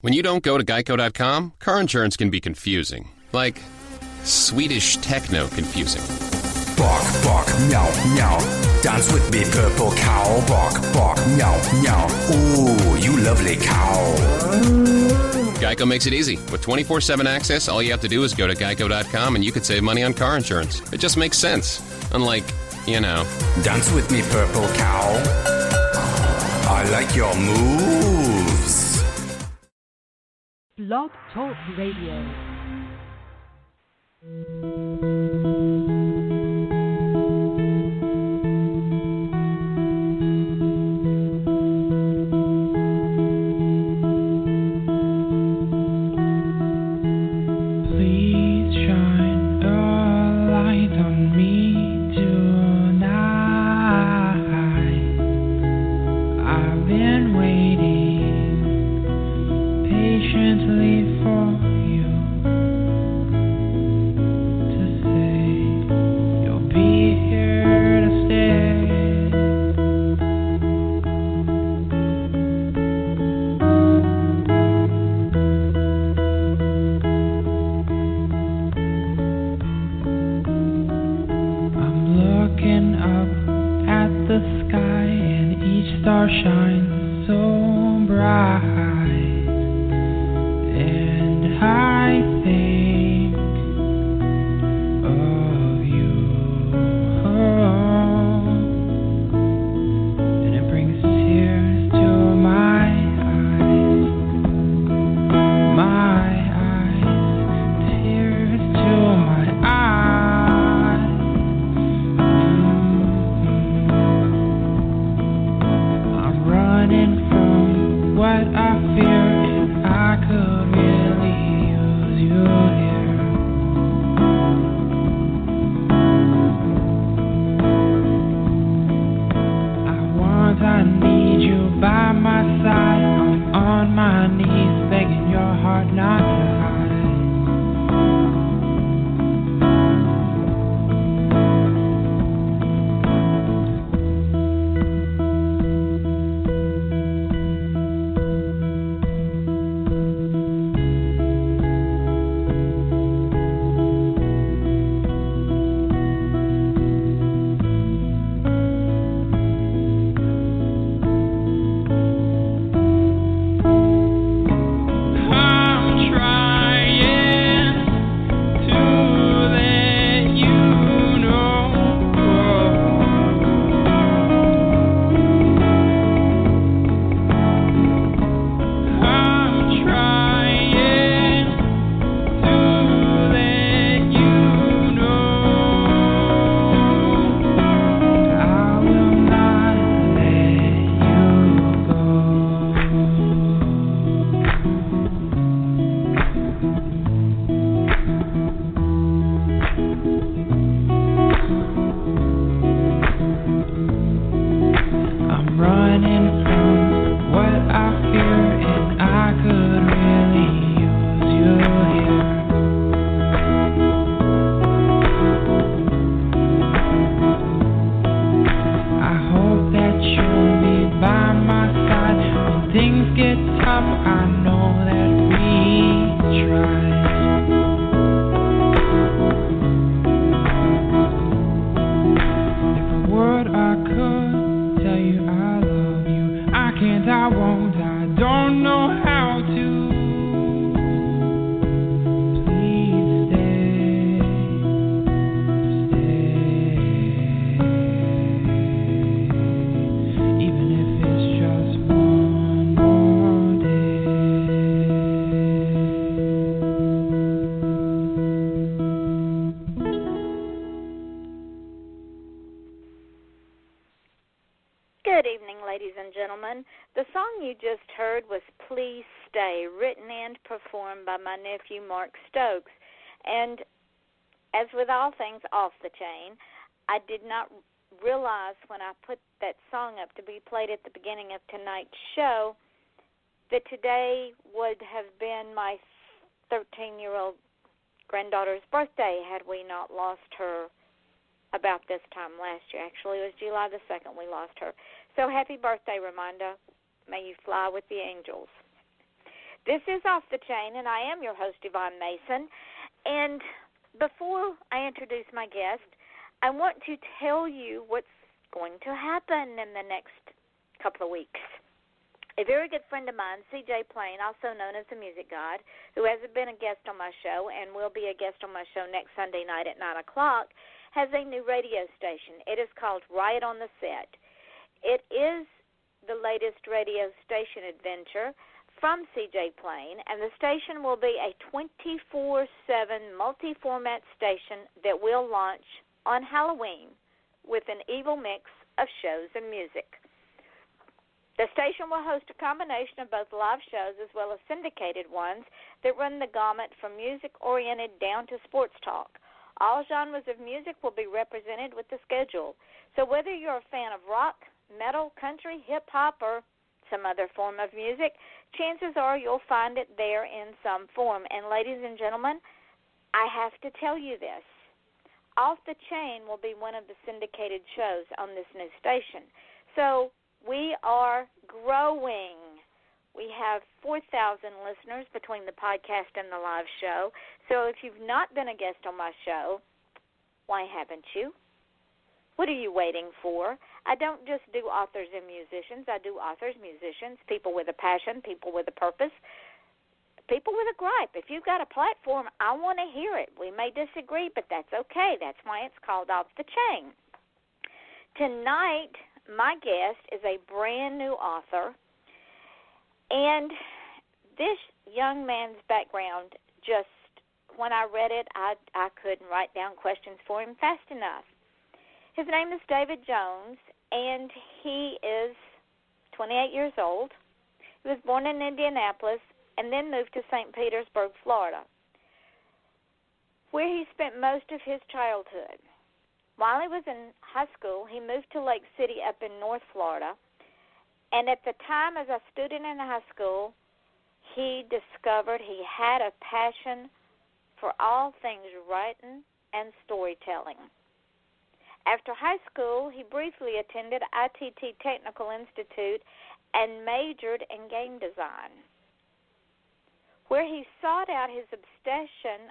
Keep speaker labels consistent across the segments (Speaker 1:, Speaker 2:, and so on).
Speaker 1: When you don't go to Geico.com, car insurance can be confusing. Like Swedish techno confusing.
Speaker 2: Bark, bark, meow, meow. Dance with me, purple cow. Bark, bark, meow, meow. Ooh, you lovely cow.
Speaker 1: Geico makes it easy. With 24/7 access, all you have to do is go to Geico.com and you could save money on car insurance. It just makes sense. Unlike,
Speaker 2: Dance with me, purple cow. I like your moves.
Speaker 3: Blog Talk Radio.
Speaker 4: Good evening, ladies and gentlemen. The song you just heard was Please Stay, written and performed by my nephew, Mark Stokes. And as with all things off the chain, I did not realize when I put that song up to be played at the beginning of tonight's show that today would have been my 13-year-old granddaughter's birthday had we not lost her about this time last year. Actually, it was July the 2nd we lost her. So happy birthday, Ramonda. May you fly with the angels. This is Off the Chain, and I am your host, Yvonne Mason. And before I introduce my guest, I want to tell you what's going to happen in the next couple of weeks. A very good friend of mine, C.J. Plain, also known as the Music God, who hasn't been a guest on my show and will be a guest on my show next Sunday night at 9 o'clock, has a new radio station. It is called Riot on the Set. It is the latest radio station adventure from C.J. Plain, and the station will be a 24/7 multi-format station that will launch on Halloween with an evil mix of shows and music. The station will host a combination of both live shows as well as syndicated ones that run the gamut from music-oriented down to sports talk. All genres of music will be represented with the schedule. So whether you're a fan of rock, metal, country, hip-hop, or some other form of music, chances are you'll find it there in some form. And ladies and gentlemen, I have to tell you this. Off the Chain will be one of the syndicated shows on this new station. So we are growing. We have 4,000 listeners between the podcast and the live show. So if you've not been a guest on my show, why haven't you? What are you waiting for? I don't just do authors and musicians. I do authors, musicians, people with a passion, people with a purpose, people with a gripe. If you've got a platform, I want to hear it. We may disagree, but that's okay. That's why it's called Off the Chain. Tonight, my guest is a brand new author, and this young man's background just, when I read it, I couldn't write down questions for him fast enough. His name is David Jones, and he is 28 years old. He was born in Indianapolis and then moved to St. Petersburg, Florida, where he spent most of his childhood. While he was in high school, he moved to Lake City up in North Florida, and at the time as a student in high school, he discovered he had a passion for all things writing and storytelling. After high school, he briefly attended ITT Technical Institute and majored in game design, where he sought out his obsession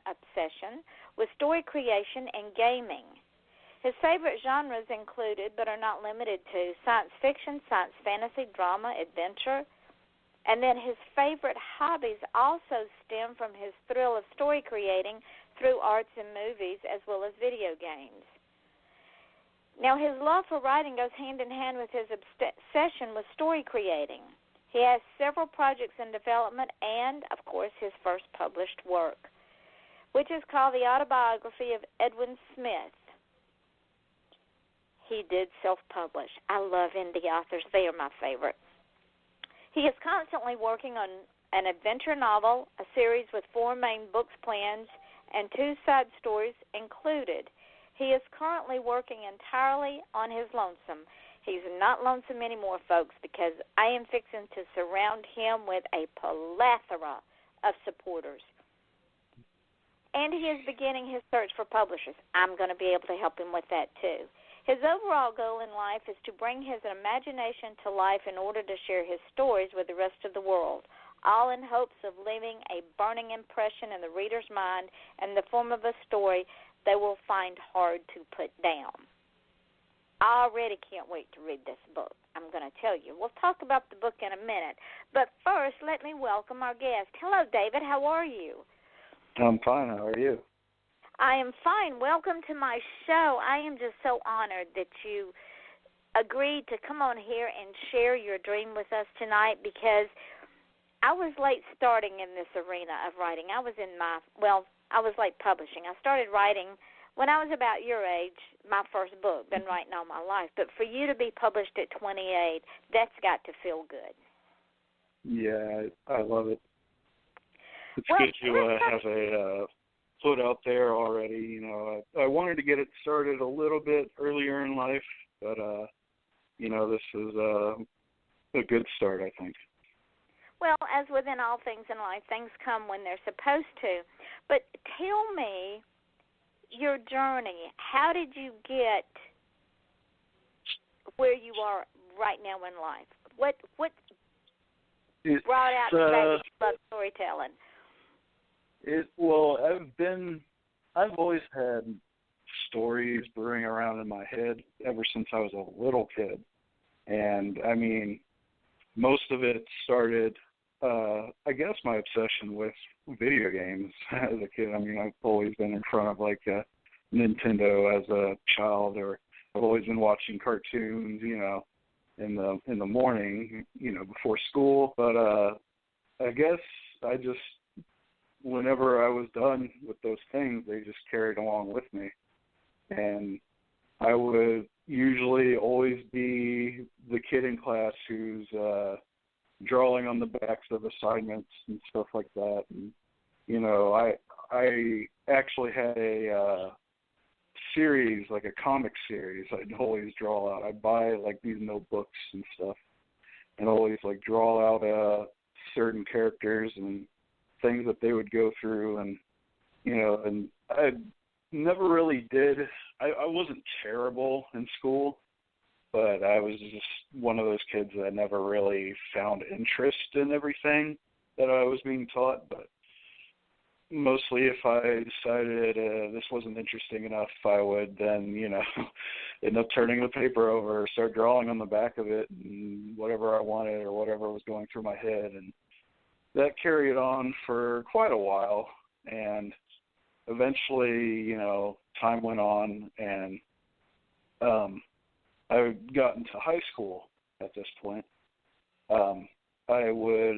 Speaker 4: with story creation and gaming. His favorite genres included, but are not limited to, science fiction, science fantasy, drama, adventure. And then his favorite hobbies also stem from his thrill of story creating through arts and movies as well as video games. Now, his love for writing goes hand in hand with his obsession with story creating. He has several projects in development and, of course, his first published work, which is called The Autobiography of Edwin Smith. He did self-publish. I love indie authors. They are my favorite. He is constantly working on an adventure novel, a series with 4 main books planned, and 2 side stories included. He is currently working entirely on his lonesome. He's not lonesome anymore, folks, because I am fixing to surround him with a plethora of supporters. And he is beginning his search for publishers. I'm going to be able to help him with that, too. His overall goal in life is to bring his imagination to life in order to share his stories with the rest of the world, all in hopes of leaving a burning impression in the reader's mind in the form of a story they will find hard to put down. I already can't wait to read this book, I'm going to tell you. We'll talk about the book in a minute. But first, let me welcome our guest. Hello, David. How are you?
Speaker 3: I'm fine. How are you?
Speaker 4: I am fine. Welcome to my show. I am just so honored that you agreed to come on here and share your dream with us tonight, because I was late starting in this arena of writing. I was late publishing. I started writing when I was about your age, my first book, been writing all my life. But for you to be published at 28, that's got to feel good.
Speaker 3: Yeah, I love it. It's
Speaker 4: Well,
Speaker 3: good to have a foot out there already. You know, I wanted to get it started a little bit earlier in life, but, this is a good start, I think.
Speaker 4: Well, as within all things in life, things come when they're supposed to. But tell me your journey. How did you get where you are right now in life? What brought out the fact that you love storytelling?
Speaker 3: I've always had stories brewing around in my head ever since I was a little kid. And, I mean, most of it started, I guess, my obsession with video games as a kid. I mean, I've always been in front of, like, a Nintendo as a child, or I've always been watching cartoons, you know, in the morning, you know, before school. But I guess I just, whenever I was done with those things, they just carried along with me. And I would usually always be the kid in class who's drawing on the backs of assignments and stuff like that. And, you know, I actually had a series, like a comic series I'd always draw out. I'd buy, like, these notebooks and stuff and always, like, draw out certain characters and things that they would go through. And, you know, and I never really did. I wasn't terrible in school, but I was just one of those kids that never really found interest in everything that I was being taught. But mostly if I decided this wasn't interesting enough, I would then, you know, end up turning the paper over, start drawing on the back of it, and whatever I wanted or whatever was going through my head. And that carried on for quite a while. And eventually, you know, time went on, and I got into high school at this point. I would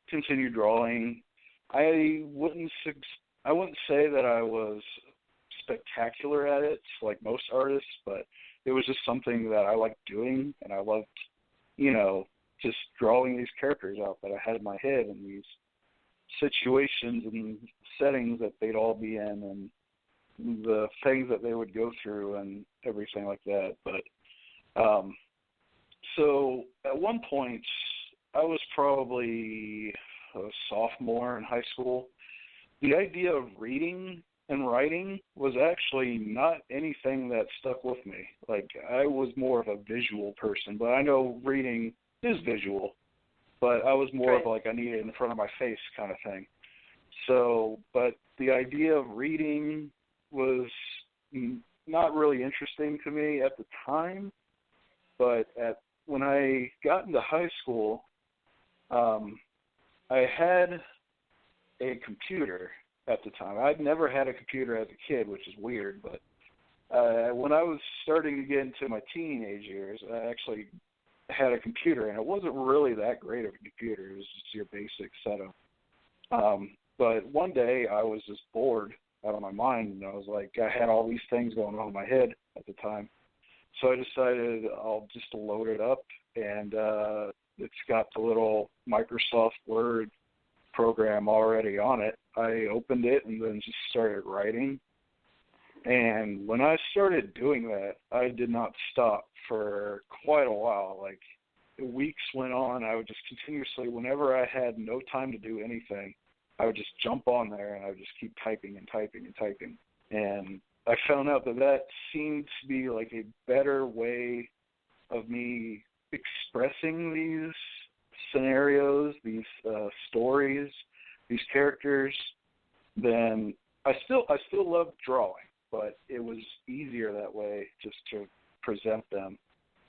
Speaker 3: continue drawing. I wouldn't say that I was spectacular at it, like most artists, but it was just something that I liked doing, and I loved, you know, just drawing these characters out that I had in my head and these situations and settings that they'd all be in and the things that they would go through and everything like that. But so at one point, I was probably a sophomore in high school. The idea of reading and writing was actually not anything that stuck with me. Like, I was more of a visual person, but I know reading is visual, but I was more of like, I need it in front of my face kind of thing. So, but the idea of reading was not really interesting to me at the time. But when I got into high school, I had a computer at the time. I'd never had a computer as a kid, which is weird, but when I was starting to get into my teenage years, I actually had a computer, and it wasn't really that great of a computer. It was just your basic setup. But one day I was just bored out of my mind, and I was like, I had all these things going on in my head at the time. So I decided I'll just load it up, and it's got the little Microsoft Word program already on it. I opened it and then just started writing. And when I started doing that, I did not stop for quite a while. Like, weeks went on. I would just continuously, whenever I had no time to do anything, I would just jump on there and I would just keep typing and typing and typing. And I found out that seemed to be like a better way of me expressing these scenarios, these stories, these characters. Then I still loved drawing, but it was easier that way, just to present them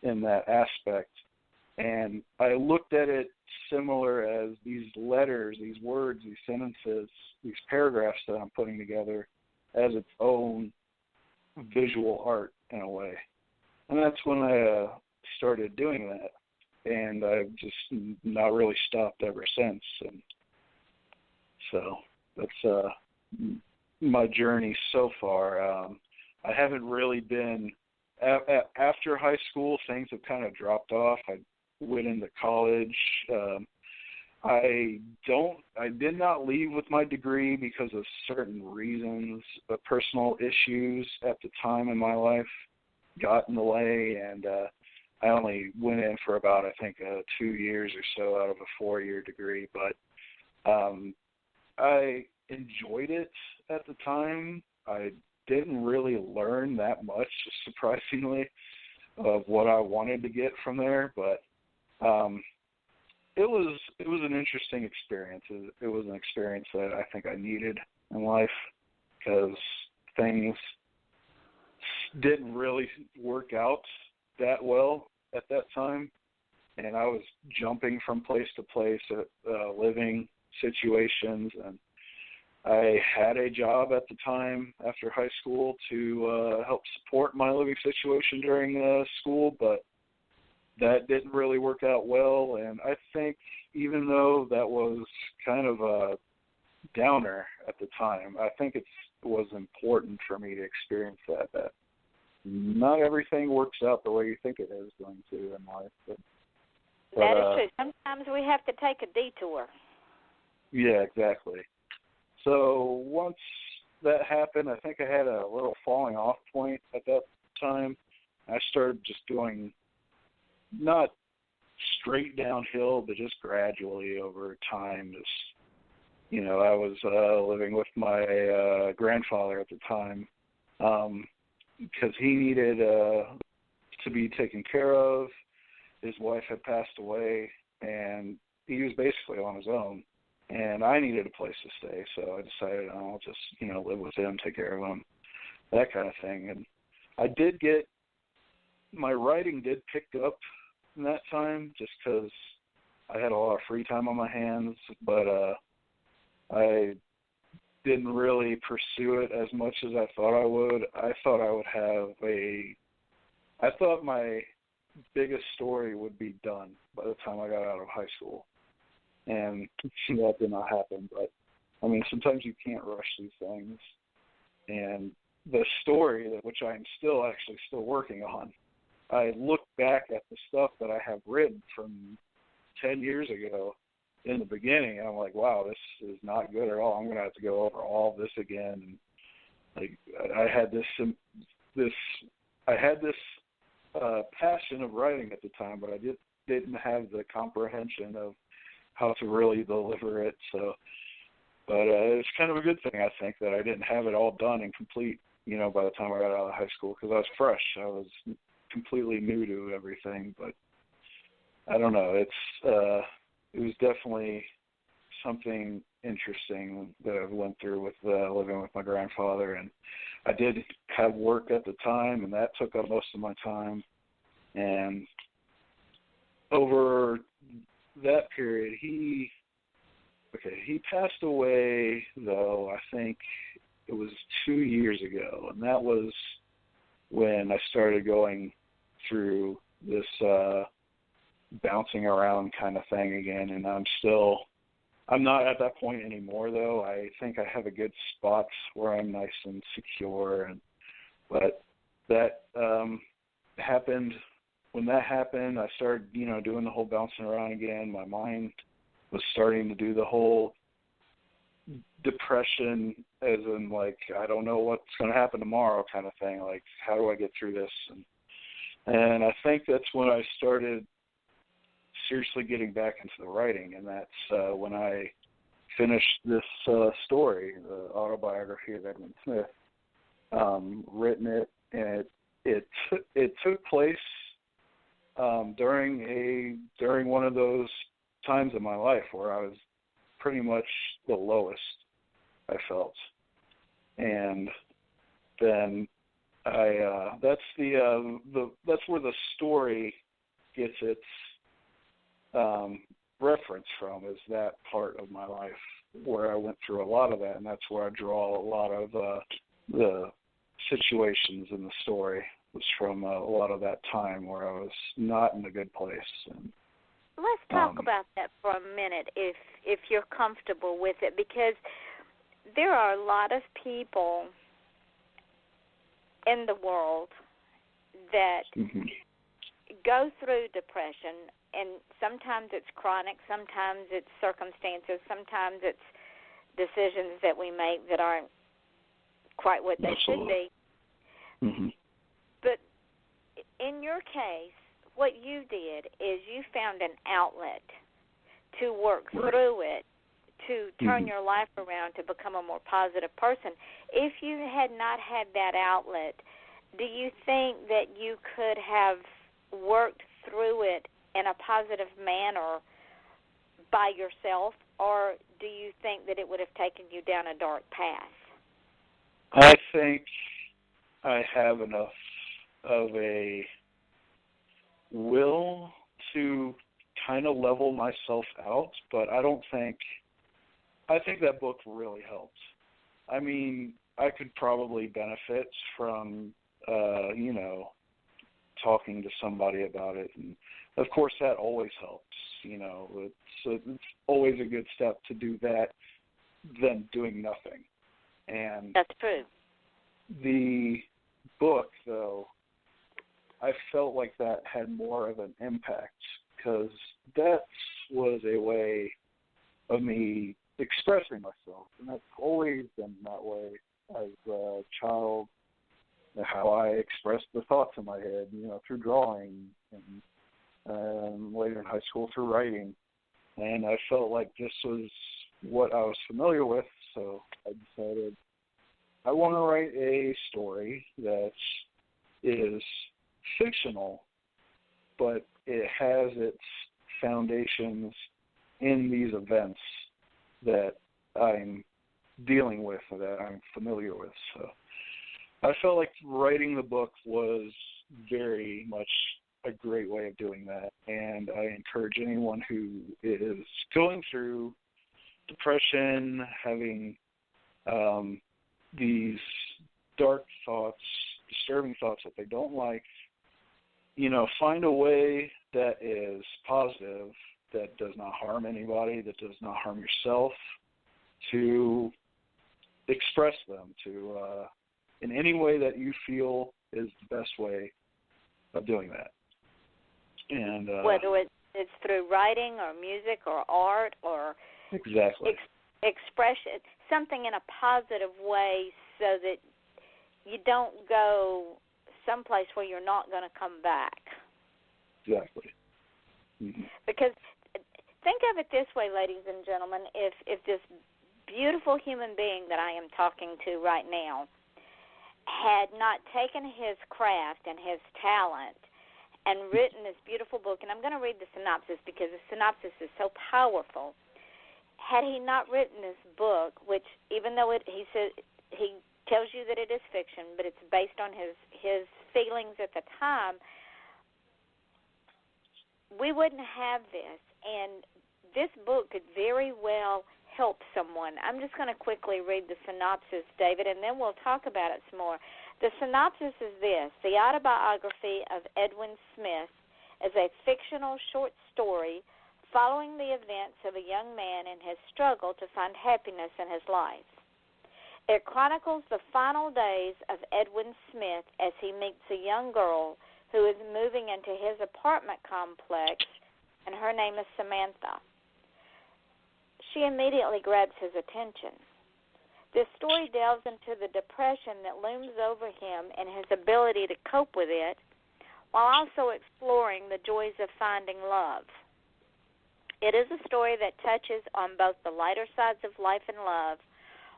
Speaker 3: in that aspect. And I looked at it similar as these letters, these words, these sentences, these paragraphs that I'm putting together as its own visual art in a way. And that's when I started doing that. And I've just not really stopped ever since. And so that's my journey so far. I haven't really been, after high school, things have kind of dropped off. I went into college. I did not leave with my degree because of certain reasons, but personal issues at the time in my life got in the way, and I only went in for about, I think, 2 years or so out of a 4-year degree. But I enjoyed it at the time. I didn't really learn that much, surprisingly, of what I wanted to get from there. But it was an interesting experience. It was an experience that I think I needed in life because things didn't really work out that well at that time, and I was jumping from place to place at living situations, and I had a job at the time after high school to help support my living situation during school, but that didn't really work out well, and I think even though that was kind of a downer at the time, I think it was important for me to experience that not everything works out the way you think it is going to in life. But
Speaker 4: that is true. Sometimes we have to take a detour.
Speaker 3: Yeah, exactly. So once that happened, I think I had a little falling off point at that time. I started just going not straight downhill, but just gradually over time. I was living with my grandfather at the time because he needed to be taken care of. His wife had passed away, and he was basically on his own. And I needed a place to stay, so I decided I'll just, live with him, take care of him, that kind of thing. And I did get, my writing did pick up in that time just because I had a lot of free time on my hands, but I didn't really pursue it as much as I thought I would. I thought my biggest story would be done by the time I got out of high school. And that did not happen. But, sometimes you can't rush these things. And the story, which I'm still working on, I look back at the stuff that I have written from 10 years ago in the beginning, and I'm like, wow, this is not good at all. I'm going to have to go over all of this again. And, I had this passion of writing at the time, but I didn't have the comprehension of how to really deliver it. So, but it's kind of a good thing, I think, that I didn't have it all done and complete, by the time I got out of high school, because I was fresh. I was completely new to everything. But I don't know. It was definitely something interesting that I went through with living with my grandfather, and I did have work at the time, and that took up most of my time. And over that period, he passed away, though, I think it was 2 years ago, and that was when I started going through this bouncing around kind of thing again, and I'm not at that point anymore, though. I think I have a good spot where I'm nice and secure, but that happened. When that happened, I started, doing the whole bouncing around again. My mind was starting to do the whole depression, as in, I don't know what's going to happen tomorrow kind of thing. How do I get through this? And I think that's when I started seriously getting back into the writing, and that's when I finished this story, the autobiography of Edwin Smith, written it, and it took place during one of those times in my life where I was pretty much the lowest I felt, and then that's where the story gets its reference from, is that part of my life where I went through a lot of that, and that's where I draw a lot of the situations in the story was from a lot of that time where I was not in a good place. And
Speaker 4: let's talk about that for a minute, if you're comfortable with it, because there are a lot of people in the world that go through depression, and sometimes it's chronic, sometimes it's circumstances, sometimes it's decisions that we make that aren't quite what they should be. But in your case, what you did is you found an outlet to work through it, to turn your life around, to become a more positive person. If you had not had that outlet, do you think that you could have worked through it in a positive manner by yourself, or do you think that it would have taken you down a dark path?
Speaker 3: I think I have enough of a will to kind of level myself out, but I think that book really helped. I mean, I could probably benefit from, talking to somebody about it. And of course, that always helps. It's always a good step to do that than doing nothing. And
Speaker 4: that's true.
Speaker 3: The book, though, I felt like that had more of an impact because that was a way of me expressing myself, and that's always been that way as a child, how I expressed the thoughts in my head, through drawing, and later in high school through writing. And I felt like this was what I was familiar with, so I decided I want to write a story that is fictional, but it has its foundations in these events that I'm dealing with, that I'm familiar with. So I felt like writing the book was very much a great way of doing that, and I encourage anyone who is going through depression, having these dark thoughts, disturbing thoughts that they don't like, find a way that is positive, that does not harm anybody, that does not harm yourself, to express them in any way that you feel is the best way of doing that. And
Speaker 4: whether it's through writing or music or art or
Speaker 3: exactly
Speaker 4: expression, something in a positive way, so that you don't go someplace where you're not going to come back.
Speaker 3: Exactly. Mm-hmm.
Speaker 4: Because think of it this way, ladies and gentlemen, if this beautiful human being that I am talking to right now had not taken his craft and his talent and written this beautiful book, and I'm going to read the synopsis because the synopsis is so powerful. Had he not written this book, which even though he tells you that it is fiction, but it's based on his feelings at the time, we wouldn't have this. And this book could very well help someone. I'm just going to quickly read the synopsis, David, and then we'll talk about it some more. The synopsis is this: the autobiography of Edwin Smith is a fictional short story following the events of a young man in his struggle to find happiness in his life. It chronicles the final days of Edwin Smith as he meets a young girl who is moving into his apartment complex, and her name is Samantha. She immediately grabs his attention. This story delves into the depression that looms over him and his ability to cope with it, while also exploring the joys of finding love. It is a story that touches on both the lighter sides of life and love,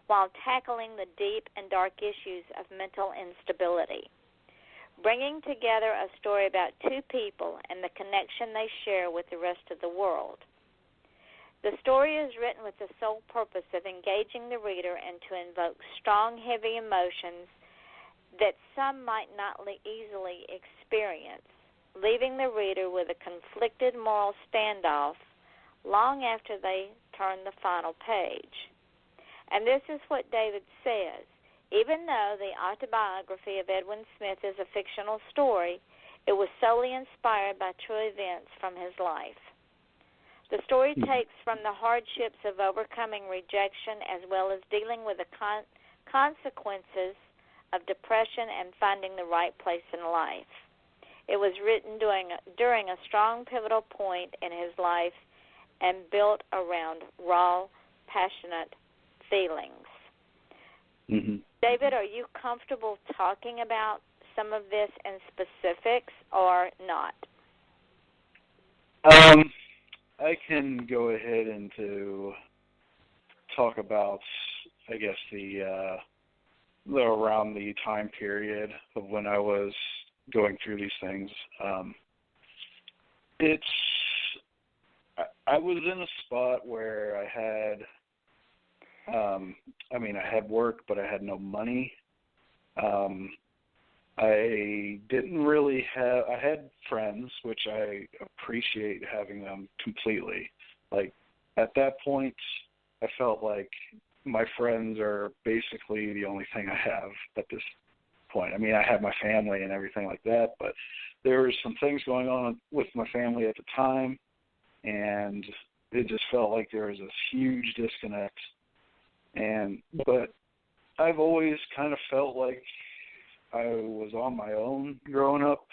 Speaker 4: while tackling the deep and dark issues of mental instability, bringing together a story about two people and the connection they share with the rest of the world. The story is written with the sole purpose of engaging the reader and to invoke strong, heavy emotions that some might not easily experience, leaving the reader with a conflicted moral standoff long after they turn the final page. And this is what David says: even though the autobiography of Edwin Smith is a fictional story, it was solely inspired by true events from his life. The story takes from the hardships of overcoming rejection as well as dealing with the consequences of depression and finding the right place in life. It was written during a strong pivotal point in his life and built around raw, passionate feelings.
Speaker 3: Mm-hmm.
Speaker 4: David, are you comfortable talking about some of this in specifics or not?
Speaker 3: I can go ahead and to talk about, I guess, the around the time period of when I was going through these things. I I was in a spot where I had, I had work, but I had no money. I didn't really have, I had friends, which I appreciate having them completely. Like, at that point, I felt like my friends are basically the only thing I have at this point. I mean, I have my family and everything like that, but there were some things going on with my family at the time, and it just felt like there was this huge disconnect. But I've always kind of felt like I was on my own growing up.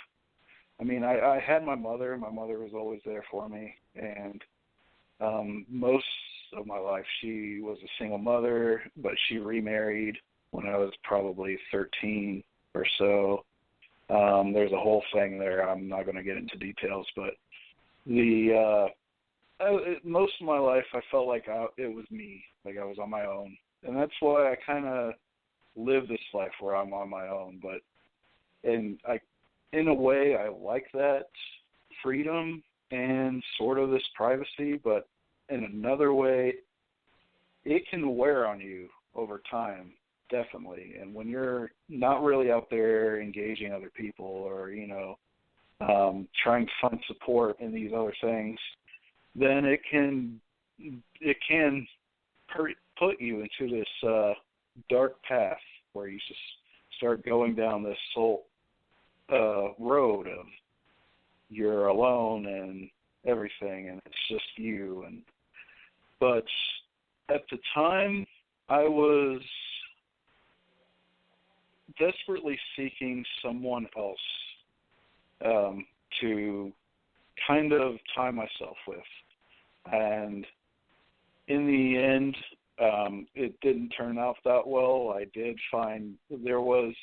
Speaker 3: I mean, I had my mother. My mother was always there for me, and most of my life she was a single mother, but she remarried when I was probably 13 or so. There's a whole thing there. I'm not going to get into details, but most of my life I felt like it was me, like I was on my own, and that's why I kind of live this life where I'm on my own. But in a way, I like that freedom and sort of this privacy, but in another way, it can wear on you over time, definitely. And when you're not really out there engaging other people or, trying to find support in these other things, then it can put you into this dark path where you just start going down this whole road of you're alone and everything, and it's just you. But at the time, I was desperately seeking someone else to kind of tie myself with. And in the end, it didn't turn out that well. I did find there was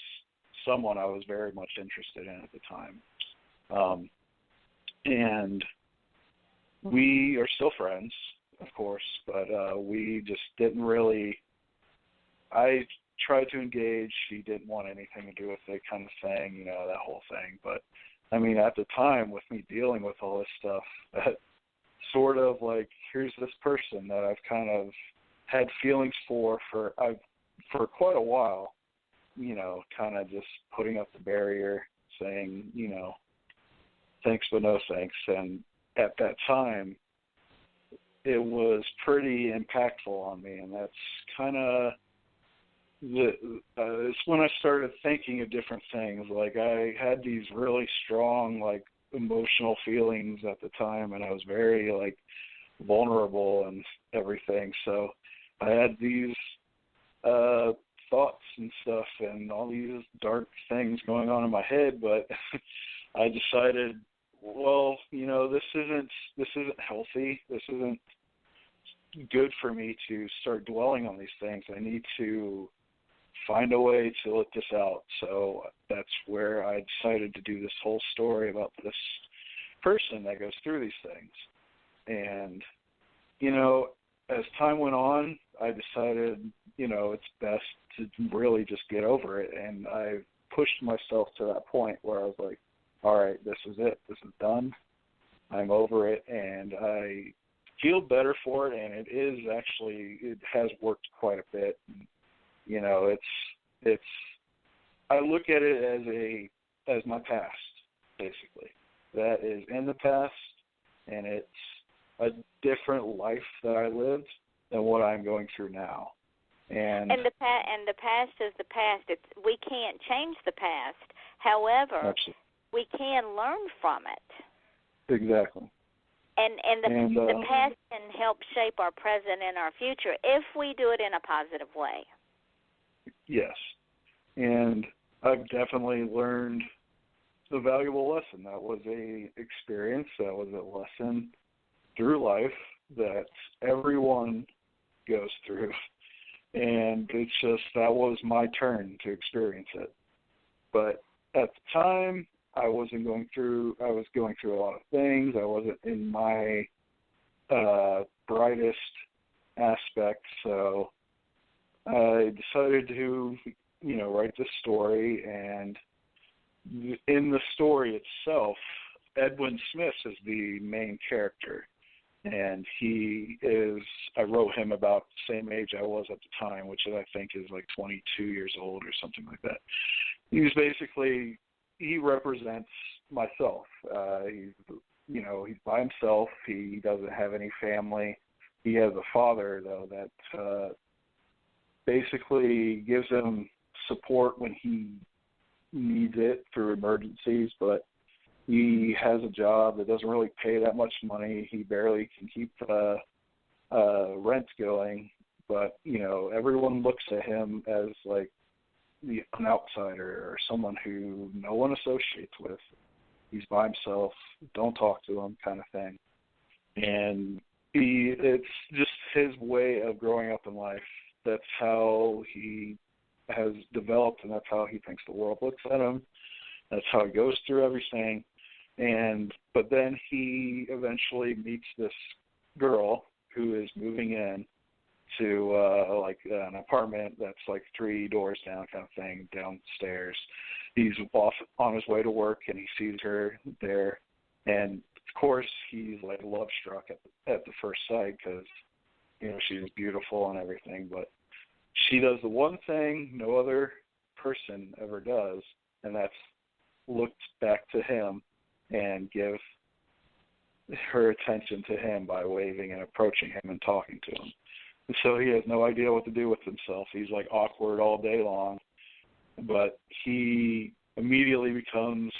Speaker 3: someone I was very much interested in at the time. And we are still friends, of course, but we just didn't really, I tried to engage, she didn't want anything to do with it, kind of thing, that whole thing. But, I mean, at the time, with me dealing with all this stuff, that sort of like, here's this person that I've kind of had feelings for quite a while, kind of just putting up the barrier, saying, thanks but no thanks. And at that time, it was pretty impactful on me, and that's kind of it's when I started thinking of different things. Like, I had these really strong, like, emotional feelings at the time, and I was very, like, vulnerable and everything. So I had these thoughts and stuff and all these dark things going on in my head, but I decided, well, this isn't healthy. This isn't good for me to start dwelling on these things. I need to find a way to let this out. So that's where I decided to do this whole story about this person that goes through these things. And, as time went on, I decided, it's best to really just get over it. And I pushed myself to that point where I was like, all right, this is it. This is done. I'm over it, and I feel better for it, and it has worked quite a bit. It's I look at it as my past, basically. That is in the past, and it's a different life that I lived than what I'm going through now. And
Speaker 4: the past is the past. We can't change the past. However, absolutely, we can learn from it.
Speaker 3: Exactly.
Speaker 4: And the past can help shape our present and our future if we do it in a positive way.
Speaker 3: Yes. And I've definitely learned a valuable lesson. That was a experience. That was a lesson through life that everyone goes through. And it's just, that was my turn to experience it. But at the time, I was going through a lot of things. I wasn't in my brightest aspect, so I decided to, write this story. And in the story itself, Edwin Smith is the main character, and I wrote him about the same age I was at the time, which I think is like 22 years old or something like that. He represents myself. He's by himself. He doesn't have any family. He has a father, though, that basically gives him support when he needs it through emergencies, but he has a job that doesn't really pay that much money. He barely can keep rent going, but, everyone looks at him as like an outsider or someone who no one associates with. He's by himself, don't talk to him kind of thing. And it's just his way of growing up in life. That's how he has developed, and that's how he thinks the world looks at him. That's how he goes through everything. But then he eventually meets this girl who is moving in to an apartment that's like 3 doors down kind of thing, downstairs. He's off on his way to work, and he sees her there. And, of course, he's like love-struck at the first sight because, she's beautiful and everything. But she does the one thing no other person ever does, and that's look back to him and give her attention to him by waving and approaching him and talking to him. And so he has no idea what to do with himself. He's like awkward all day long, but he immediately becomes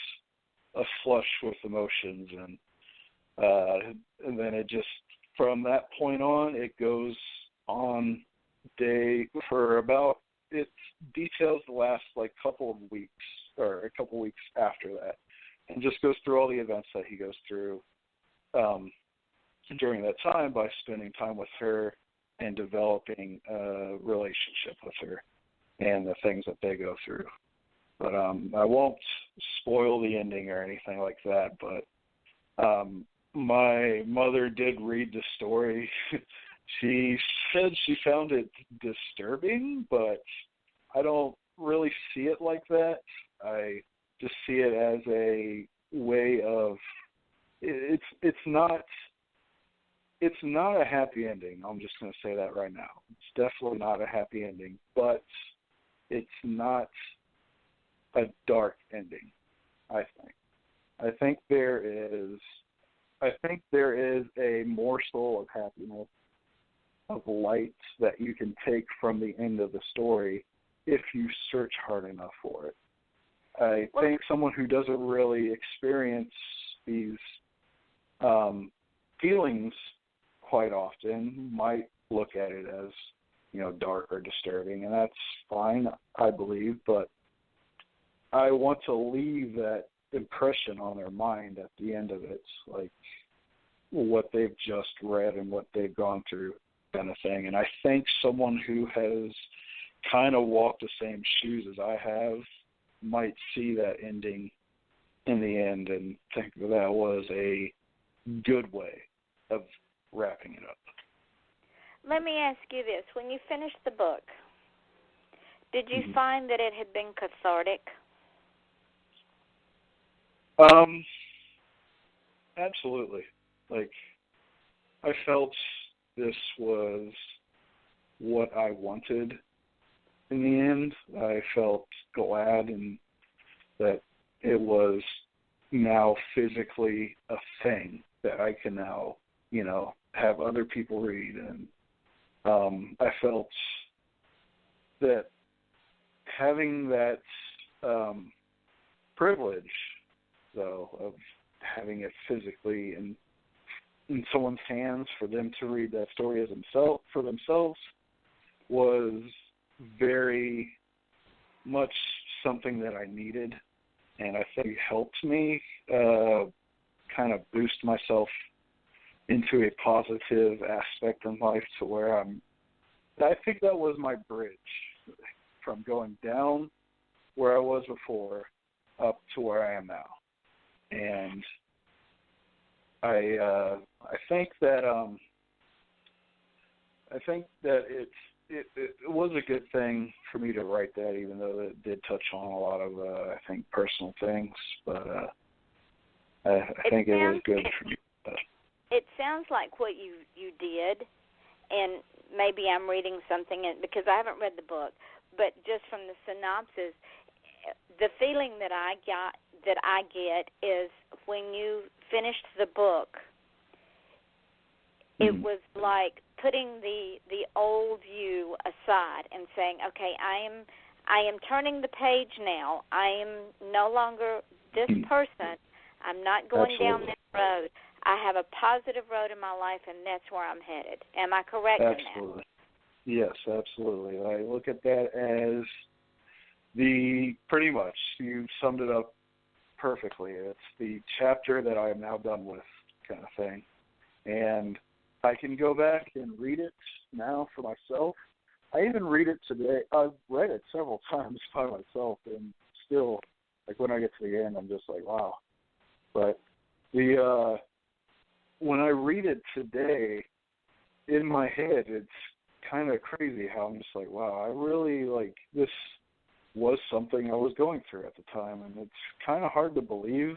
Speaker 3: a flush with emotions, and then it just, from that point on, it goes on for about, it details the last like couple of weeks or a couple weeks after that, and just goes through all the events that he goes through during that time by spending time with her and developing a relationship with her and the things that they go through. But I won't spoil the ending or anything like that, but my mother did read the story. She said she found it disturbing, but I don't really see it like that. I just see it as a way of, it's not a happy ending. I'm just going to say that right now. It's definitely not a happy ending, but it's not a dark ending, I think. I think there is a morsel of happiness, of light that you can take from the end of the story if you search hard enough for it. I think someone who doesn't really experience these feelings quite often might look at it as, dark or disturbing, and that's fine, I believe, but I want to leave that impression on their mind at the end of it, like what they've just read and what they've gone through kind of thing. And I think someone who has kind of walked the same shoes as I have might see that ending in the end and think that was a good way of wrapping it up.
Speaker 4: Let me ask you this. When you finished the book, did you find that it had been cathartic?
Speaker 3: Absolutely. Like, I felt this was what I wanted in the end. I felt glad and that it was now physically a thing that I can now, have other people read. And I felt that having that privilege, though, of having it physically in someone's hands for them to read that story as for themselves was very much something that I needed, and I think it helped me kind of boost myself into a positive aspect in life to where I think that was my bridge from going down where I was before up to where I am now. And I think that it was a good thing for me to write that, even though it did touch on a lot of I think personal things. But I think it was good for me.
Speaker 4: it sounds like what you did, and maybe I'm reading something because I haven't read the book, but just from the synopsis, the feeling that I get is when you finished the book, it was like putting the old you aside and saying, okay, I am turning the page now. I am no longer this person. I'm not going down this road. I have a positive road in my life, and that's where I'm headed. Am I correct in that?
Speaker 3: Absolutely. Yes, absolutely. I look at that as pretty much, you summed it up perfectly. It's the chapter that I am now done with kind of thing. And I can go back and read it now for myself. I even read it today. I've read it several times by myself, and still, like when I get to the end, I'm just like, wow. But when I read it today, in my head, it's kind of crazy how I'm just like, wow, I really, like, this was something I was going through at the time, and it's kind of hard to believe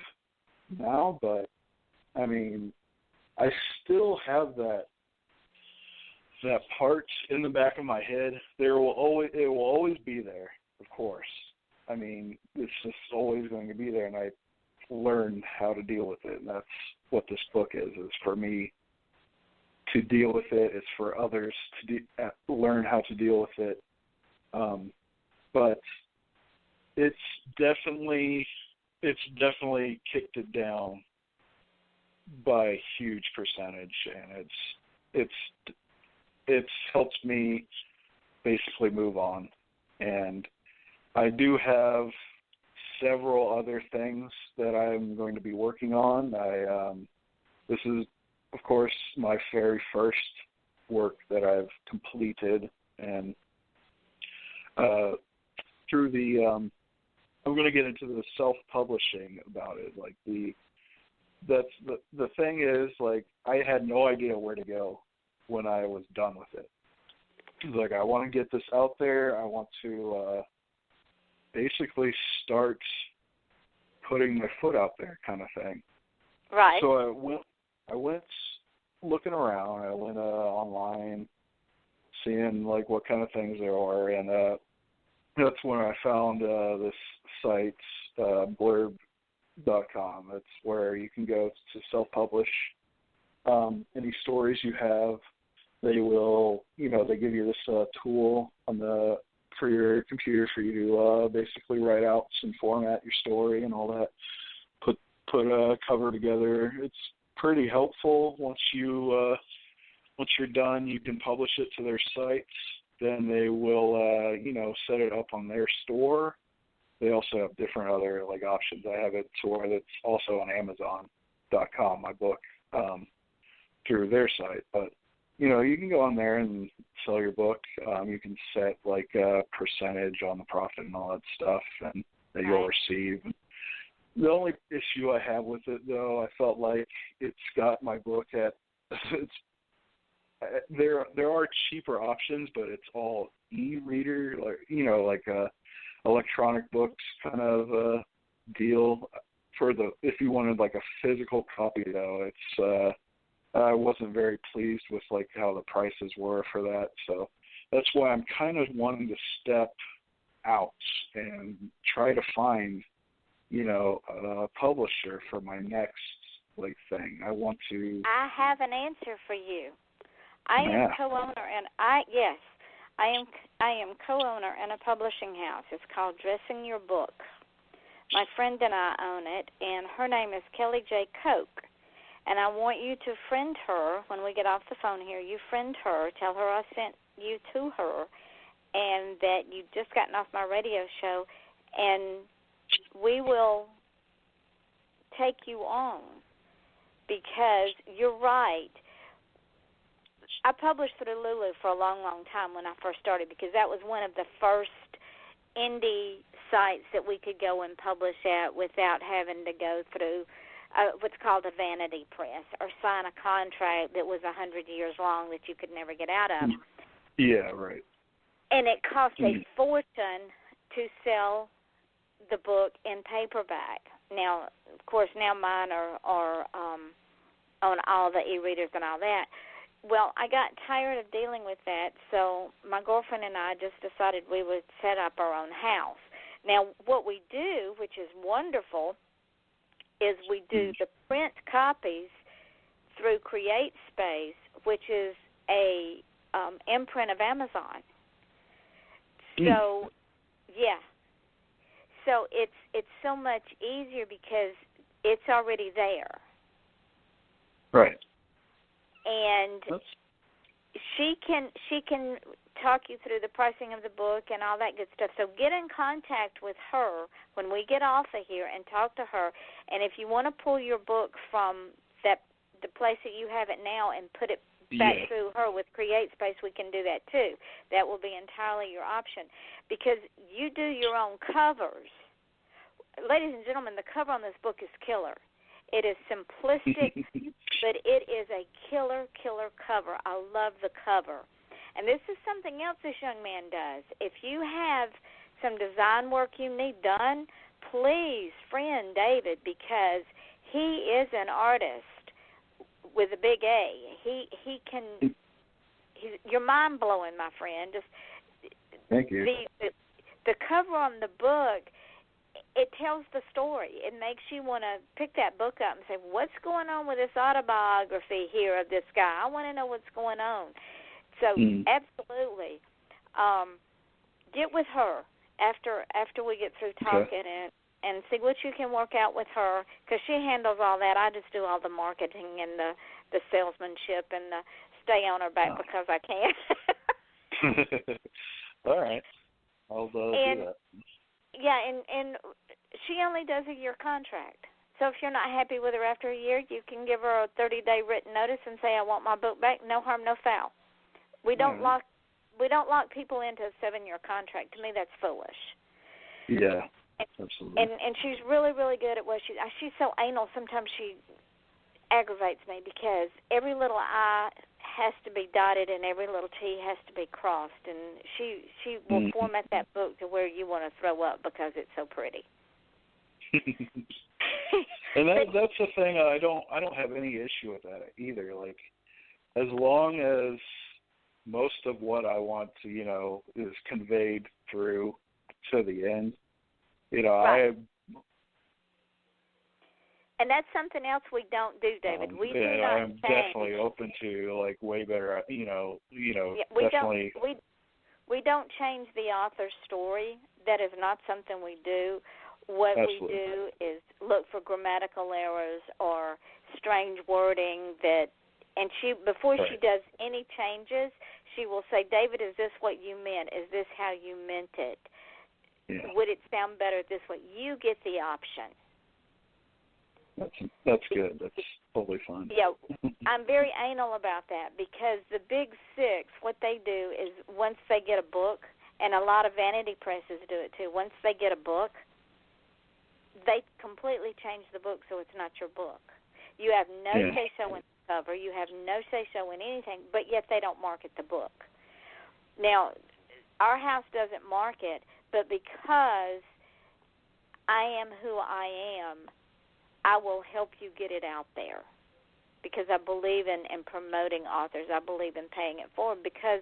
Speaker 3: now, but, I mean, I still have that part in the back of my head. It will always be there, of course. I mean, it's just always going to be there, and I learned how to deal with it, and that's what this book is for me to deal with it. It's for others to learn how to deal with it. But it's definitely kicked it down by a huge percentage, and it's helped me basically move on. And I do have several other things that I'm going to be working on. This is, of course, my very first work that I've completed, and through the I'm going to get into the self-publishing about it. Like the thing is, like, I had no idea where to go when I was done with it. Like, I want to get this out there. I want to basically start putting my foot out there, kind of thing.
Speaker 4: Right.
Speaker 3: So I went looking around. I went online, seeing like what kind of things there are, and that's when I found this site, blurb.com. That's where you can go to self-publish any stories you have. They will, they give you this tool for your computer for you to basically write out and format your story and all that. Put a cover together. It's pretty helpful. Once you're done, you can publish it to their sites. Then they will, set it up on their store. They also have different other options. I have it to where it's also on Amazon.com, my book, through their site. But you can go on there and sell your book. You can set a percentage on the profit and all that stuff, and that you'll receive. The only issue I have with it, though, I felt like it's got my book at. There are cheaper options, but it's all e-reader, electronic books kind of deal. If you wanted a physical copy, though, it's I wasn't very pleased with how the prices were for that. So that's why I'm kind of wanting to step out and try to find a publisher for my next thing. I
Speaker 4: have an answer for you. I am co-owner, and I am co-owner in a publishing house. It's called Dressing Your Book. My friend and I own it, and her name is Kelly J. Koch. And I want you to friend her when we get off the phone here. You friend her, tell her I sent you to her, and that you've just gotten off my radio show, and we will take you on, because you're right. I published through Lulu for a long, long time when I first started, because that was one of the first indie sites that we could go and publish at without having to go through what's called a vanity press or sign a contract that was 100 years long that you could never get out of.
Speaker 3: Yeah, right.
Speaker 4: And it cost a fortune to sell the book in paperback. Now, of course, now mine are on all the e-readers and all that. Well, I got tired of dealing with that, so my girlfriend and I just decided we would set up our own house. Now, what we do, which is wonderful, is we do the print copies through CreateSpace, which is a imprint of Amazon. So, yeah. So it's so much easier because it's already there.
Speaker 3: Right.
Speaker 4: And she can talk you through the pricing of the book and all that good stuff. So get in contact with her when we get off of here and talk to her. And if you want to pull your book from the place that you have it now and put it back through her with CreateSpace, we can do that too. That will be entirely your option because you do your own covers. Ladies and gentlemen, the cover on this book is killer. It is simplistic, but it is a killer cover. I love the cover. And this is something else this young man does. If you have some design work you need done, please friend David because he is an artist with a big A. You're mind-blowing, my friend.
Speaker 3: Thank you.
Speaker 4: The cover on the book, it tells the story. It makes you want to pick that book up and say, what's going on with this autobiography here of this guy? I want to know what's going on. So absolutely, get with her after we get through talking and see what you can work out with her because she handles all that. I just do all the marketing and the salesmanship and the stay on her back because I can.
Speaker 3: All right. I'll do that.
Speaker 4: Yeah, and she only does a year contract. So if you're not happy with her after a year, you can give her a 30-day written notice and say, I want my book back. No harm, no foul. We don't lock people into a 7-year contract. To me, that's foolish.
Speaker 3: Yeah, absolutely.
Speaker 4: And she's really, really good at what she's so anal. Sometimes she aggravates me because every little I has to be dotted and every little T has to be crossed, and she will format that book to where you want to throw up because it's so pretty.
Speaker 3: And that's the thing. I don't have any issue with that either. Like, as long as most of what I want to, is conveyed through to the end,
Speaker 4: right. And that's something else we don't do, David. We do not
Speaker 3: I'm definitely open to like way better,
Speaker 4: we
Speaker 3: definitely.
Speaker 4: We don't change the author's story. That is not something we do. What
Speaker 3: Absolutely.
Speaker 4: we do is look for grammatical errors or strange wording and before she does any changes, she will say, David, is this what you meant? Is this how you meant it?
Speaker 3: Yeah.
Speaker 4: Would it sound better this way? You get the option.
Speaker 3: That's good. That's totally fine.
Speaker 4: Yeah, I'm very anal about that because the big six, what they do is once they get a book, and a lot of vanity presses do it too, once they get a book, they completely change the book so it's not your book. You have no say-so in the cover. You have no say-so in anything, but yet they don't market the book. Now, our house doesn't market, but because I am who I am, I will help you get it out there because I believe in promoting authors. I believe in paying it forward because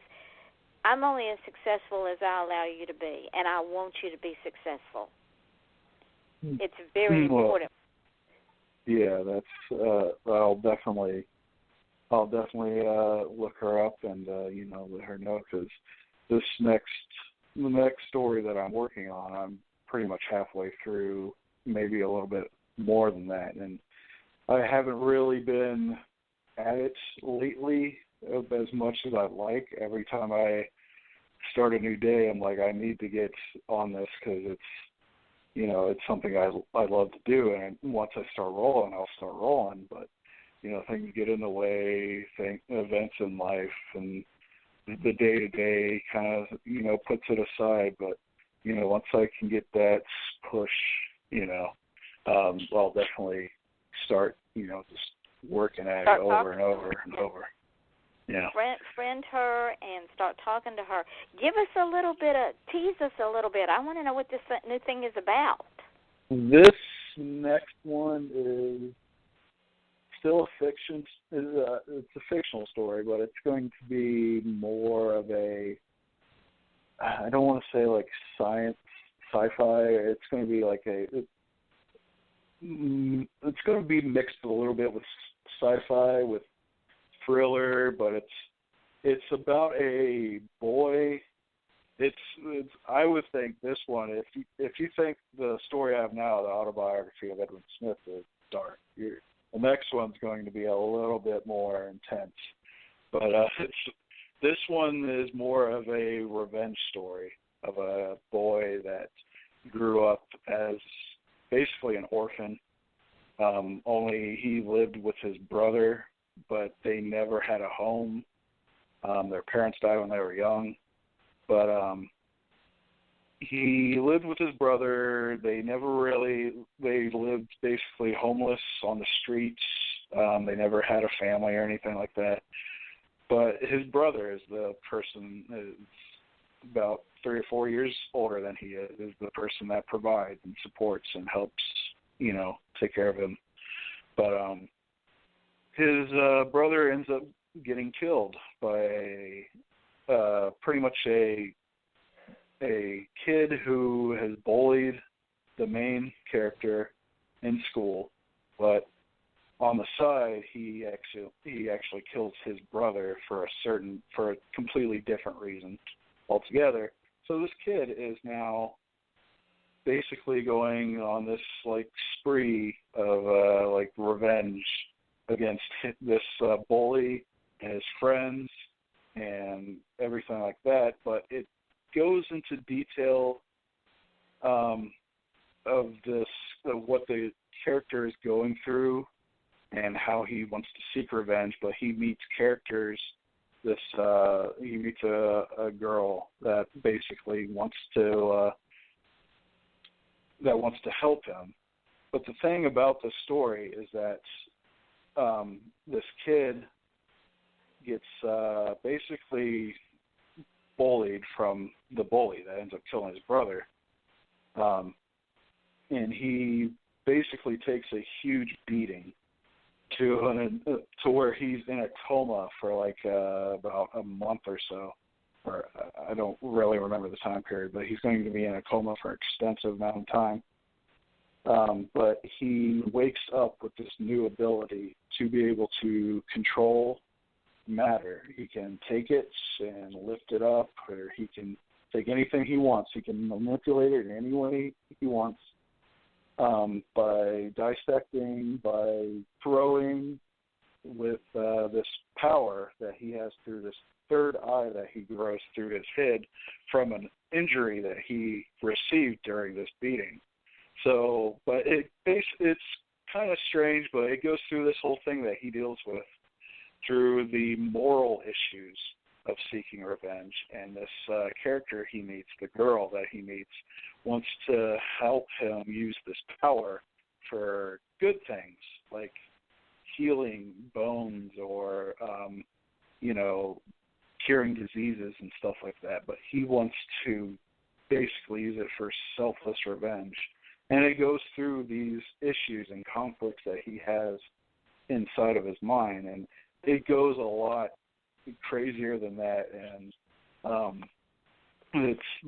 Speaker 4: I'm only as successful as I allow you to be, and I want you to be successful. It's very important.
Speaker 3: Yeah, that's. I'll definitely look her up and let her know because the next story that I'm working on, I'm pretty much halfway through, maybe a little bit more than that, and I haven't really been at it lately as much as I'd like. Every time I start a new day, I'm like, I need to get on this because it's something I love to do, and once I start rolling, I'll start rolling. But things get in the way, events in life, and the day-to-day kind of puts it aside. But once I can get that push, I'll definitely start just working at it over and over and over. Yeah.
Speaker 4: Friend her and start talking to her. Give us a little bit tease us a little bit. I want to know what this new thing is about.
Speaker 3: This next one is still a fiction. It's a fictional story, but it's going to be more of a. I don't want to say like science, sci-fi. It's going to be like it's going to be mixed a little bit with sci-fi, with thriller, but it's about a boy. It's I would think this one, if you think the story I have now, the autobiography of Edwin Smith, is dark, the next one's going to be a little bit more intense. But this one is more of a revenge story of a boy that grew up as basically an orphan. Only he lived with his brother, but they never had a home. Their parents died when they were young. But he lived with his brother. They lived basically homeless on the streets. They never had a family or anything like that. But his brother is the person, is about 3 or 4 years older than he is the person that provides and supports and helps, take care of him. But his brother ends up getting killed by pretty much a kid who has bullied the main character in school, but on the side he actually kills his brother for a completely different reason altogether. So this kid is now basically going on this like spree of like revenge against this bully and his friends and everything like that, but it goes into detail of what the character is going through and how he wants to seek revenge. But he meets characters. He meets a girl that basically wants to help him. But the thing about the story is that this kid gets basically bullied from the bully that ends up killing his brother. And he basically takes a huge beating to where he's in a coma for like about a month or so. Or I don't really remember the time period, but he's going to be in a coma for an extensive amount of time. But he wakes up with this new ability to be able to control matter. He can take it and lift it up, or he can take anything he wants. He can manipulate it in any way he wants, by dissecting, by throwing, with this power that he has through this third eye that he grows through his head from an injury that he received during this beating. So, but it's kind of strange, but it goes through this whole thing that he deals with through the moral issues of seeking revenge. And this character he meets, the girl that he meets, wants to help him use this power for good things, like healing bones or, curing diseases and stuff like that. But he wants to basically use it for selfless revenge. And it goes through these issues and conflicts that he has inside of his mind. And it goes a lot crazier than that. And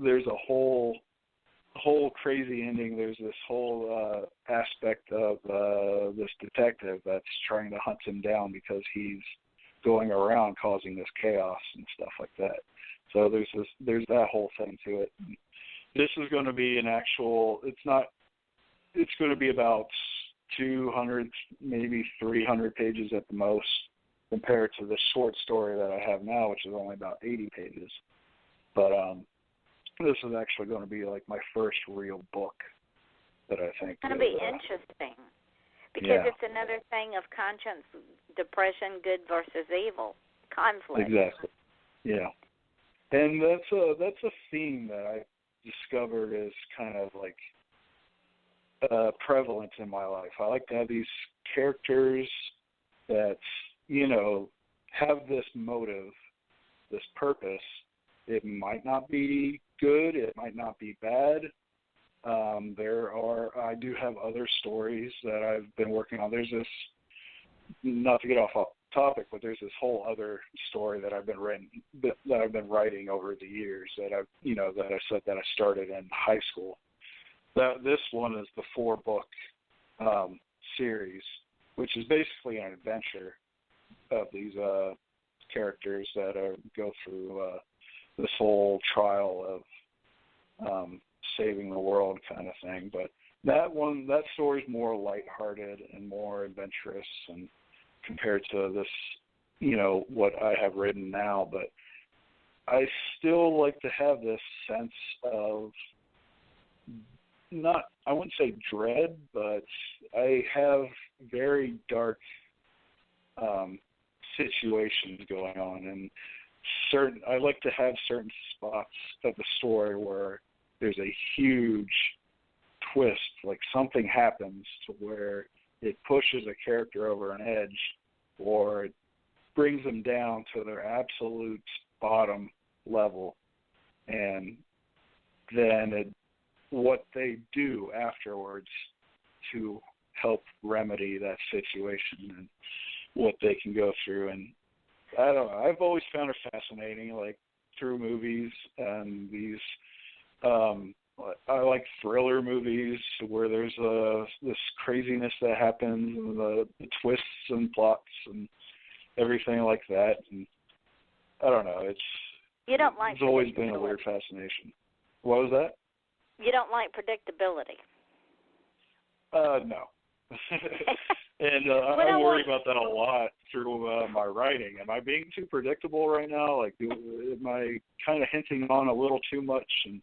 Speaker 3: there's a whole crazy ending. There's this whole aspect of this detective that's trying to hunt him down because he's going around causing this chaos and stuff like that. So there's that whole thing to it. This is going to be it's going to be about 200, maybe 300 pages at the most, compared to the short story that I have now, which is only about 80 pages. But this is actually going to be like my first real book that I think
Speaker 4: it's going to be interesting because it's another thing of conscience, depression, good versus evil, conflict.
Speaker 3: Exactly. Yeah, and that's a theme that I discovered is kind of like prevalent in my life. I like to have these characters that have this motive, this purpose. It might not be good. It might not be bad. I do have other stories that I've been working on. There's this not to get off topic, but there's this whole other story that I've been writing over the years that I said that I started in high school. This one is the 4-book series, which is basically an adventure of these characters that go through this whole trial of saving the world kind of thing. But that story is more lighthearted and more adventurous, and compared to this, what I have written now. But I still like to have this sense of I wouldn't say dread, but I have very dark situations going on, and I like to have certain spots of the story where there's a huge twist, like something happens to where it pushes a character over an edge, or it brings them down to their absolute bottom level, and then what they do afterwards to help remedy that situation and what they can go through. And I don't know, I've always found it fascinating, like through movies and these I like thriller movies where there's this craziness that happens, and the twists and plots and everything like that. And I don't know, it's always been a weird fascination. What was that?
Speaker 4: You don't like predictability.
Speaker 3: No. And I worry about that a lot through my writing. Am I being too predictable right now? Like, am I kind of hinting on a little too much? And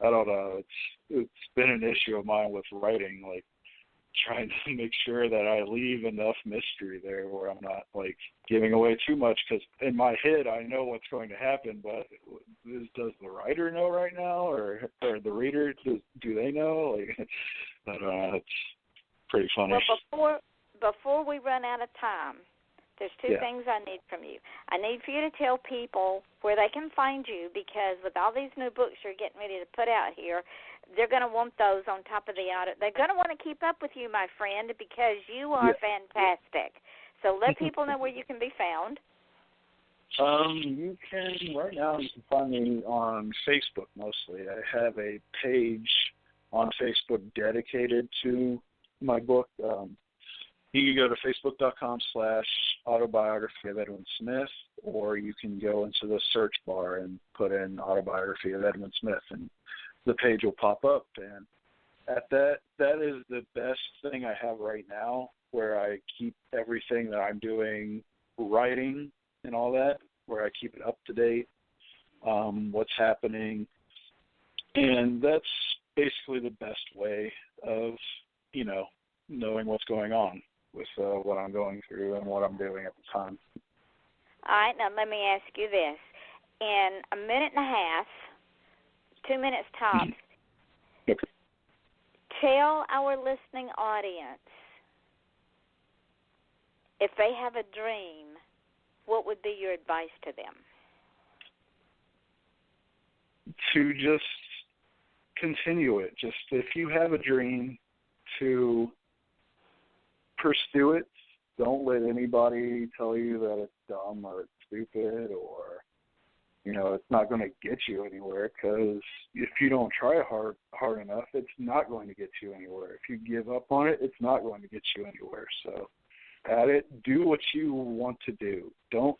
Speaker 3: I don't know. It's been an issue of mine with writing, like trying to make sure that I leave enough mystery there where I'm not like giving away too much, because in my head I know what's going to happen, but does the writer know right now, or the reader, do they know? Like, I don't know. It's pretty funny.
Speaker 4: Well, before we run out of time, there's two things I need from you. I need for you to tell people where they can find you, because with all these new books you're getting ready to put out here, they're going to want those on top of the audit. They're going to want to keep up with you, my friend, because you are fantastic. So let people know where you can be found.
Speaker 3: You can, right now, you can find me on Facebook mostly. I have a page on Facebook dedicated to my book. You can go to facebook.com/autobiography of Edwin Smith, or you can go into the search bar and put in autobiography of Edwin Smith, and the page will pop up. And at that is the best thing I have right now, where I keep everything that I'm doing, writing and all that, where I keep it up to date, what's happening. And that's basically the best way of, knowing what's going on with what I'm going through and what I'm doing at the time.
Speaker 4: All right, now let me ask you this. In a minute and a half, 2 minutes tops, tell our listening audience, if they have a dream, what would be your advice to them?
Speaker 3: To just continue it. Just if you have a dream, to pursue it. Don't let anybody tell you that it's dumb or it's stupid, or it's not going to get you anywhere, because if you don't try hard enough, it's not going to get you anywhere. If you give up on it, it's not going to get you anywhere. So at it, do what you want to do. Don't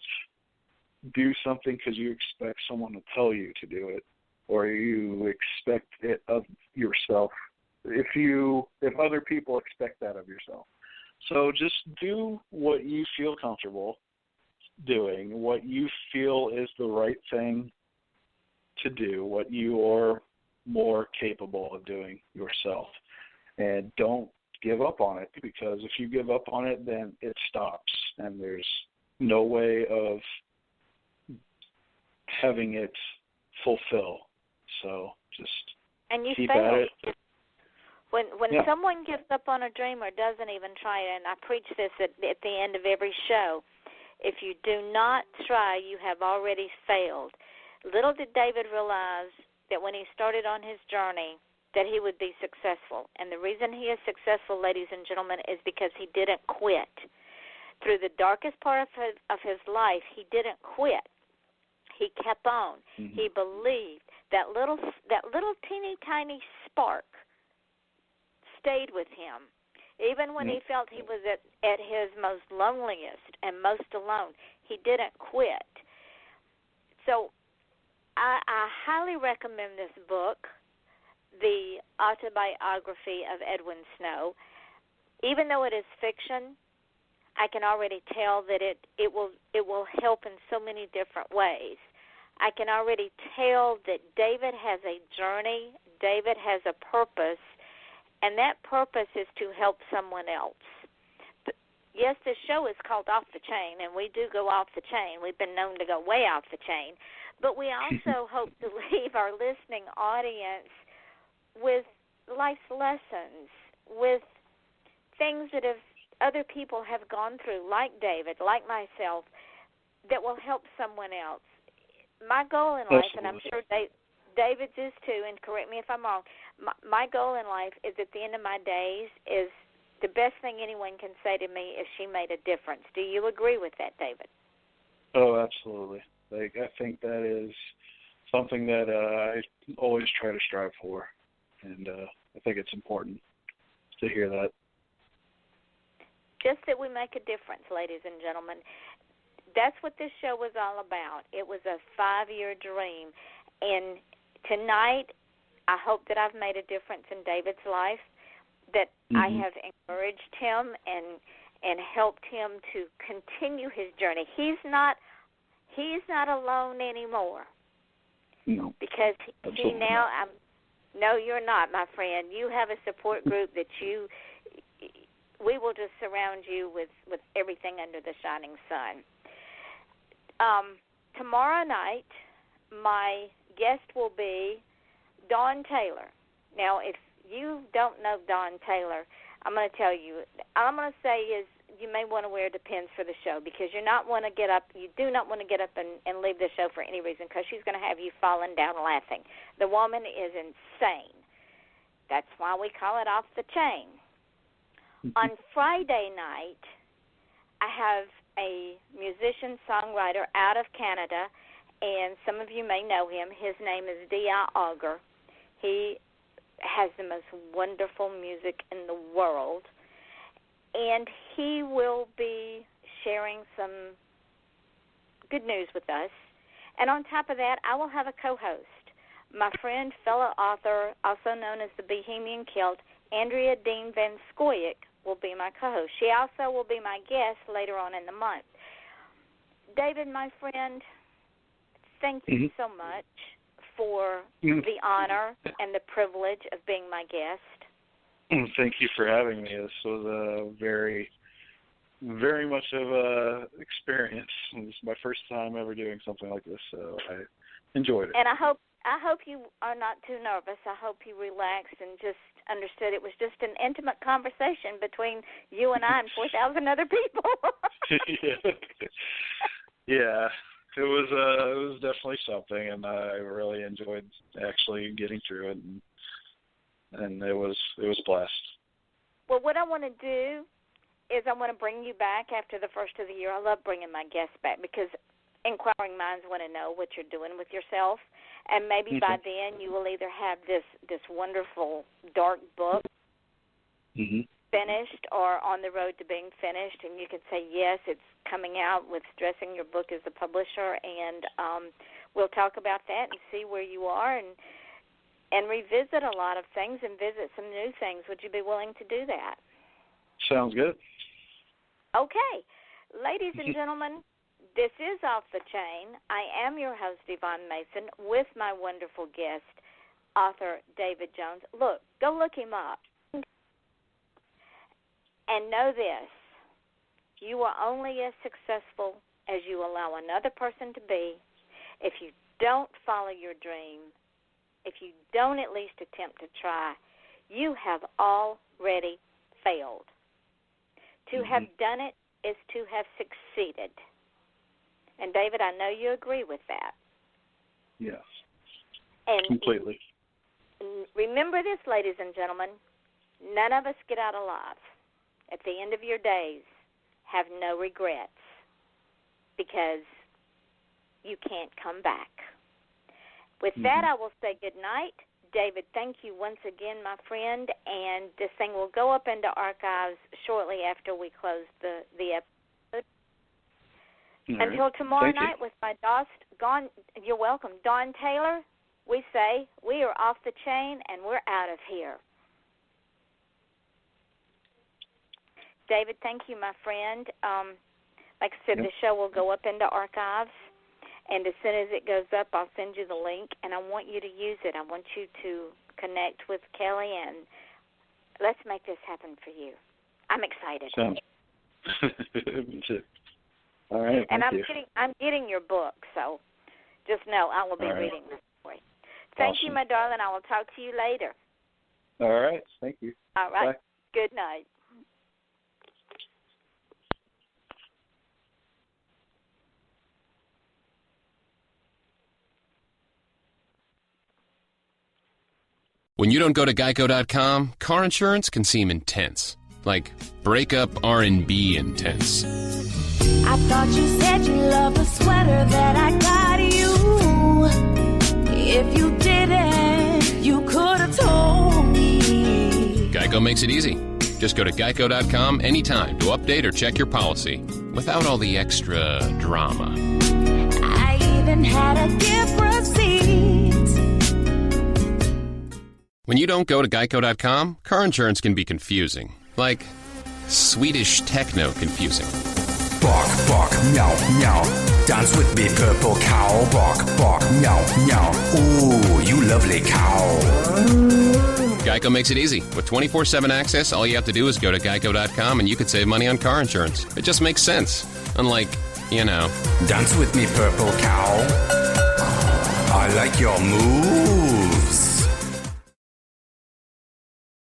Speaker 3: do something because you expect someone to tell you to do it, or you expect it of yourself. If other people expect that of yourself. So just do what you feel comfortable doing, what you feel is the right thing to do, what you are more capable of doing yourself. And don't give up on it, because if you give up on it, then it stops, and there's no way of having it fulfill. So just keep at it.
Speaker 4: When someone gives up on a dream or doesn't even try it, and I preach this at the end of every show, if you do not try, you have already failed. Little did David realize that when he started on his journey that he would be successful. And the reason he is successful, ladies and gentlemen, is because he didn't quit. through the darkest part of his life, he didn't quit. He kept on.
Speaker 3: Mm-hmm.
Speaker 4: He believed. That little teeny tiny spark stayed with him. Even when he felt he was at his most loneliest and most alone, he didn't quit. So I highly recommend this book, The Autobiography of Edwin Snow. Even though it is fiction, I can already tell that it will help in so many different ways. I can already tell that David has a journey, David has a purpose, and that purpose is to help someone else. Yes, this show is called Off the Chain, and we do go off the chain. We've been known to go way off the chain. But we also hope to leave our listening audience with life's lessons, with things that other people have gone through, like David, like myself, that will help someone else. My goal in life, and I'm sure David's is too, and correct me if I'm wrong, my goal in life is at the end of my days is the best thing anyone can say to me is she made a difference. Do you agree with that, David?
Speaker 3: Oh, absolutely. I think that is something that I always try to strive for, and I think it's important to hear that.
Speaker 4: Just that we make a difference, ladies and gentlemen. That's what this show was all about. It was a 5-year dream. And tonight, I hope that I've made a difference in David's life, that I have encouraged him and helped him to continue his journey. He's not alone anymore.
Speaker 3: No.
Speaker 4: Because he now, no, you're not, my friend. You have a support group that we will just surround you with everything under the shining sun. Tomorrow night, my guest will be Dawn Taylor. Now, if you don't know Dawn Taylor, I'm going to tell you, all I'm going to say is you may want to wear Depends for the show, because you do not want to get up and leave the show for any reason, because she's going to have you falling down laughing. The woman is insane. That's why we call it Off the Chain. On Friday night, I have a musician-songwriter out of Canada, and some of you may know him. His name is D.I. Auger. He has the most wonderful music in the world, and he will be sharing some good news with us. And on top of that, I will have a co-host. My friend, fellow author, also known as the Bohemian Kilt, Andrea Dean Van Scoyoc, will be my co-host. She also will be my guest later on in the month. David, my friend, thank you so much for the honor and the privilege of being my guest.
Speaker 3: Thank you for having me. This was a very, very much of a experience. It was my first time ever doing something like this, so I enjoyed it.
Speaker 4: And I hope you are not too nervous. I hope you relaxed and just understood it was just an intimate conversation between you and I and 4,000 other people. Yeah, it was definitely something, and I really enjoyed actually getting through it, and it was a blast. Well, what I want to do is I want to bring you back after the first of the year. I love bringing my guests back because inquiring minds want to know what you're doing with yourself. And maybe by then you will either have this wonderful dark book finished or on the road to being finished, and you can say, yes, it's coming out with Dressing Your Book as the publisher, and we'll talk about that and see where you are and revisit a lot of things and visit some new things. Would you be willing to do that?
Speaker 3: Sounds good.
Speaker 4: Okay. Ladies and gentlemen, this is Off the Chain. I am your host, Yvonne Mason, with my wonderful guest, author David Jones. Go look him up. And know this, you are only as successful as you allow another person to be. If you don't follow your dream, if you don't at least attempt to try, you have already failed. To have done it is to have succeeded. And, David, I know you agree with that.
Speaker 3: Yes,
Speaker 4: and
Speaker 3: completely.
Speaker 4: Remember this, ladies and gentlemen, none of us get out alive. At the end of your days, have no regrets because you can't come back. With that, I will say good night. David, thank you once again, my friend, and this thing will go up into archives shortly after we close the episode. Until tomorrow night with my you're welcome, Dawn Taylor, we say we are off the chain and we're out of here. David, thank you, my friend. Like I said, the show will go up into archives. And as soon as it goes up, I'll send you the link, and I want you to use it. I want you to connect with Kelly, and let's make this happen for you. I'm excited.
Speaker 3: All right.
Speaker 4: And I'm getting your book, so just know I will be reading this for you. Thank you, my darling. I will talk to you later.
Speaker 3: All right. Thank you.
Speaker 4: All right.
Speaker 3: Bye.
Speaker 4: Good night.
Speaker 1: When you don't go to Geico.com, car insurance can seem intense. Like breakup R&B intense.
Speaker 5: I thought you said you loved the sweater that I got you. If you didn't, you could have told me.
Speaker 1: Geico makes it easy. Just go to Geico.com anytime to update or check your policy without all the extra drama.
Speaker 5: I even had a gift receipt.
Speaker 1: When you don't go to Geico.com, car insurance can be confusing. Like Swedish techno confusing.
Speaker 2: Bark, bark, meow, meow. Dance with me, purple cow. Bark, bark, meow, meow. Ooh, you lovely cow.
Speaker 1: Geico makes it easy. With 24/7 access, all you have to do is go to Geico.com and you could save money on car insurance. It just makes sense. Unlike,
Speaker 2: Dance with me, purple cow. I like your move.